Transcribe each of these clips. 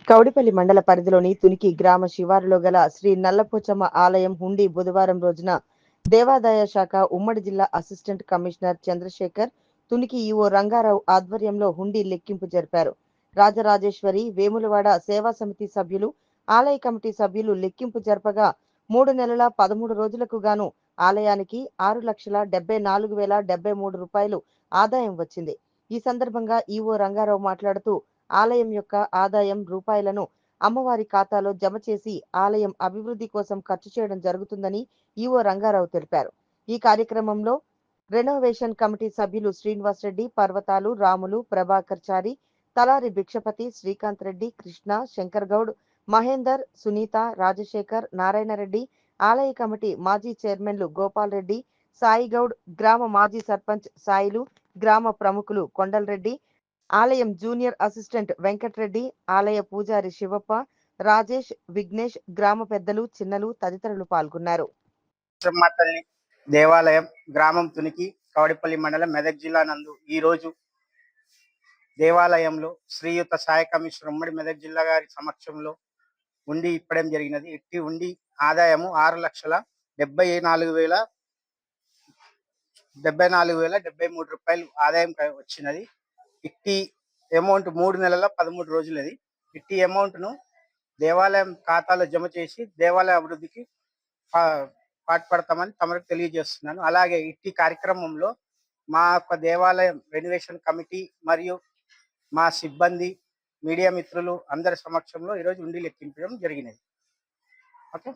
కౌడిపల్లి మండల పరిధిలోని తునికి గ్రామ శివారులో గల శ్రీ నల్లపోచమ్మ ఆలయం హుండీ బుధవారం రోజున దేవాదాయ శాఖ ఉమ్మడి జిల్లా అసిస్టెంట్ కమిషనర్ చంద్రశేఖర్, తునికి ఈవో రంగారావు ఆధ్వర్యంలో హుండీ లెక్కింపు జరిపారు. రాజరాజేశ్వరి, వేములవాడ సేవా సమితి సభ్యులు, ఆలయ కమిటీ సభ్యులు లెక్కింపు జరపగా 3 నెలల 13 రోజులకు గాను ఆలయానికి 6,74,073 రూపాయలు ఆదాయం వచ్చింది. ఈ సందర్భంగా ఈవో రంగారావు మాట్లాడుతూ ఆలయం యొక్క ఆదాయం రూపాయలను అమ్మవారి ఖాతాలో జమ చేసి ఆలయం అభివృద్ధి కోసం ఖర్చు చేయడం జరుగుతుందని ఈవో రంగారావు తెలిపారు. ఈ కార్యక్రమంలో రెనోవేషన్ కమిటీ సభ్యులు శ్రీనివాసరెడ్డి, పర్వతాలు, రాములు, ప్రభాకర్ చారి, తలారి భిక్షపతి, శ్రీకాంత్ రెడ్డి, కృష్ణ, శంకర్ గౌడ్, మహేందర్, సునీత, రాజశేఖర్, నారాయణరెడ్డి, ఆలయ కమిటీ మాజీ చైర్మన్లు గోపాల్ రెడ్డి, సాయిగౌడ్, గ్రామ మాజీ సర్పంచ్ సాయిలు, గ్రామ ప్రముఖులు కొండలరెడ్డి, ఆలయం జూనియర్ అసిస్టెంట్ వెంకటరెడ్డి, ఆలయ పూజారి శివప్ప, రాజేష్, విఘ్నేష్, గ్రామ పెద్దలు, చిన్నలు తదితరులు పాల్గొన్నారు. తల్లి దేవాలయం గ్రామం తునికి కౌడిపల్లి మండలం మెదక్ జిల్లా నందు ఈ రోజు దేవాలయంలో శ్రీయుత సాయ కమిషనర్ ఉమ్మడి మెదక్ జిల్లా గారి సమక్షంలో ఉండి ఇప్పడం జరిగినది. ఇట్టి ఉండి ఆదాయము 6,74,073 రూపాయలు ఆదాయం వచ్చినది. ఇట్టి అమౌంట్ 3 నెలల 13 రోజులది. ఇట్టి అమౌంట్ ను దేవాలయం ఖాతాలో జమ చేసి దేవాలయ అభివృద్ధికి పాటుపడతామని తమకు తెలియజేస్తున్నాను. అలాగే ఇట్టి కార్యక్రమంలో మా యొక్క దేవాలయం రెనోవేషన్ కమిటీ మరియు మా సిబ్బంది, మీడియా మిత్రులు అందరి సమక్షంలో ఈరోజు ఉండి లెక్కించడం జరిగినది. ఓకే.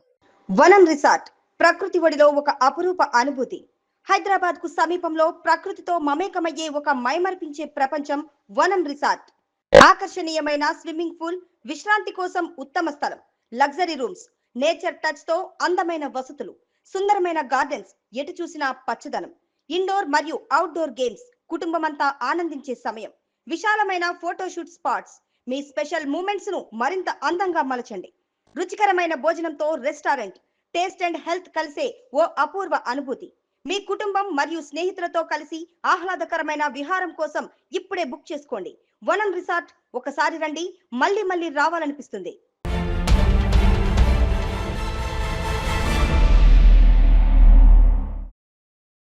వనం రిసార్ట్ ప్రకృతి ఒడిలో ఒక అపురూప అనుభూతి. హైదరాబాద్ కు సమీపంలో ప్రకృతితో మమేకమయ్యే ఒక మైమర్పించే ప్రపంచం వనం రిసార్ట్. ఆకర్షణీయమైన స్విమ్మింగ్ పూల్, విశ్రాంతి కోసం ఉత్తమ స్థలం, లగ్జరీ రూమ్స్, నేచర్ టచ్ తో అందమైన వసతులు, సుందరమైన గార్డెన్స్, ఎటు చూసినా పచ్చదనం, ఇండోర్ మరియు అవుట్డోర్ గేమ్స్, కుటుంబమంతా ఆనందించే సమయం, విశాలమైన ఫోటోషూట్ స్పాట్స్. మీ స్పెషల్ మూమెంట్స్ ను మరింత అందంగా మలచండి. రుచికరమైన భోజనంతో రెస్టారెంట్, టేస్ట్ అండ్ హెల్త్ కలిసే ఓ అపూర్వ అనుభూతి. మీ కుటుంబం మరియు స్నేహితులతో కలిసి ఆహ్లాదకరమైన విహారం కోసం ఇప్పుడే బుక్ చేసుకోండి. వనం రిసార్ట్ ఒకసారి రండి, మళ్ళీ రావాలనిపిస్తుంది.